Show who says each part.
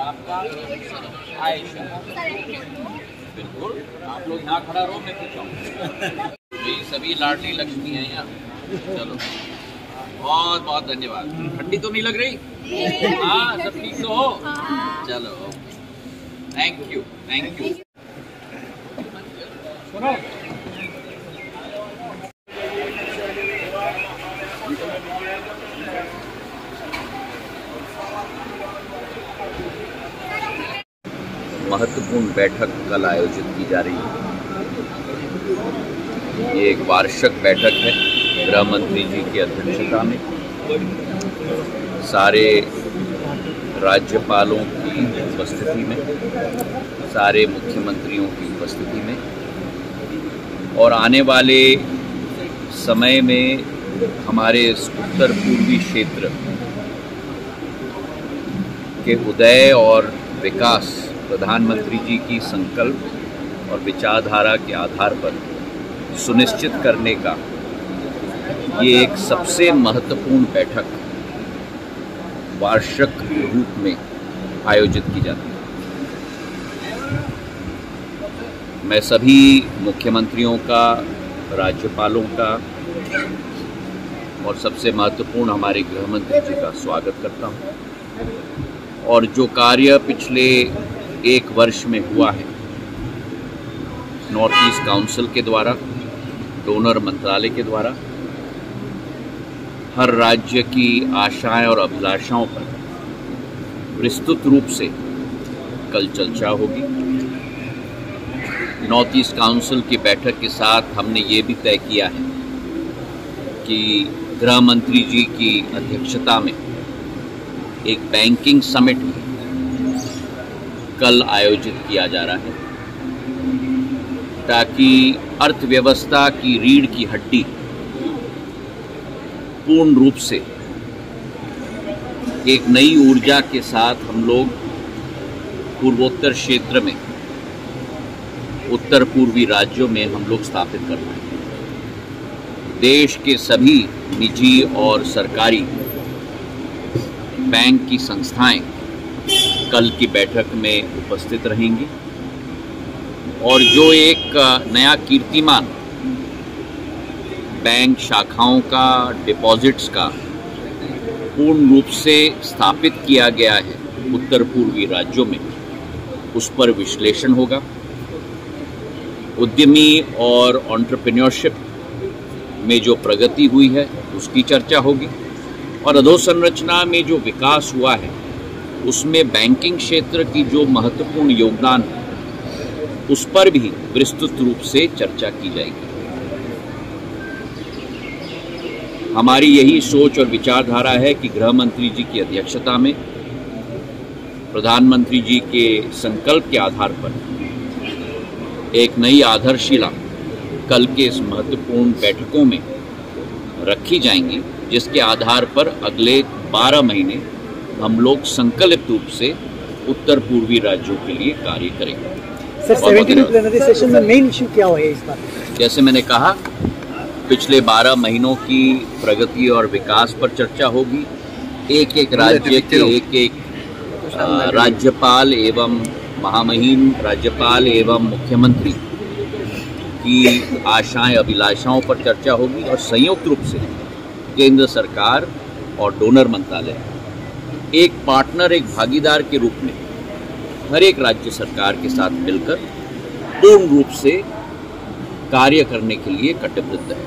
Speaker 1: आपका आयशा। बिल्कुल, आप लोग यहाँ खड़ा रहो, मैं पूछाऊँ। ये सभी लाडली लक्ष्मी हैं यहाँ। चलो, बहुत बहुत धन्यवाद। ठंडी तो नहीं लग रही? हाँ, सब ठीक तो हो? चलो, थैंक यू, थैंक यू। महत्वपूर्ण बैठक कल आयोजित की जा रही है। ये एक वार्षिक बैठक है गृह मंत्री जी की अध्यक्षता में। सारे राज्यपालों की उपस्थिति में, सारे मुख्यमंत्रियों की उपस्थिति में, और आने वाले समय में हमारे उत्तर पूर्वी क्षेत्र के उदय और विकास प्रधानमंत्री जी की संकल्प और विचारधारा के आधार पर सुनिश्चित करने का ये एक सबसे महत्वपूर्ण बैठक वार्षिक रूप में आयोजित की जाती है। मैं सभी मुख्यमंत्रियों का, राज्यपालों का और सबसे महत्वपूर्ण हमारे गृह मंत्री जी का स्वागत करता हूँ। और जो कार्य पिछले एक वर्ष में हुआ है नॉर्थ ईस्ट काउंसिल के द्वारा, डोनर मंत्रालय के द्वारा, हर राज्य की आशाएं और अभिलाषाओं पर विस्तृत रूप से कल चर्चा होगी। नॉर्थ ईस्ट काउंसिल की बैठक के साथ हमने ये भी तय किया है कि गृह मंत्री जी की अध्यक्षता में एक बैंकिंग समिट कल आयोजित किया जा रहा है, ताकि अर्थव्यवस्था की रीढ़ की हड्डी पूर्ण रूप से एक नई ऊर्जा के साथ हम लोग पूर्वोत्तर क्षेत्र में, उत्तर पूर्वी राज्यों में हम लोग स्थापित कर पाएं। देश के सभी निजी और सरकारी बैंक की संस्थाएं कल की बैठक में उपस्थित रहेंगी और जो एक नया कीर्तिमान बैंक शाखाओं का, डिपॉजिट्स का पूर्ण रूप से स्थापित किया गया है उत्तर पूर्वी राज्यों में, उस पर विश्लेषण होगा। उद्यमी और एंटरप्रेन्योरशिप में जो प्रगति हुई है उसकी चर्चा होगी और अधोसंरचना में जो विकास हुआ है उसमें बैंकिंग क्षेत्र की जो महत्वपूर्ण योगदान है उस पर भी विस्तृत रूप से चर्चा की जाएगी। हमारी यही सोच और विचारधारा है कि गृह मंत्री जी की अध्यक्षता में प्रधानमंत्री जी के संकल्प के आधार पर एक नई आधारशिला कल के इस महत्वपूर्ण बैठकों में रखी जाएंगी, जिसके आधार पर अगले 12 महीने हम लोग संकल्पित रूप से उत्तर पूर्वी राज्यों के लिए कार्य करेंगे।
Speaker 2: सर, 70वीं प्लेनरी सेशन में मेन इशू क्या है इस बार? जैसे
Speaker 1: मैंने कहा, पिछले 12 महीनों की प्रगति और विकास पर चर्चा होगी। एक एक राज्य के एक राज्यपाल एवं महामहिम राज्यपाल एवं मुख्यमंत्री की आशाएं, अभिलाषाओं पर चर्चा होगी और संयुक्त रूप से केंद्र सरकार और डोनर मंत्रालय एक पार्टनर, एक भागीदार के रूप में हर एक राज्य सरकार के साथ मिलकर पूर्ण रूप से कार्य करने के लिए कटिबद्ध है।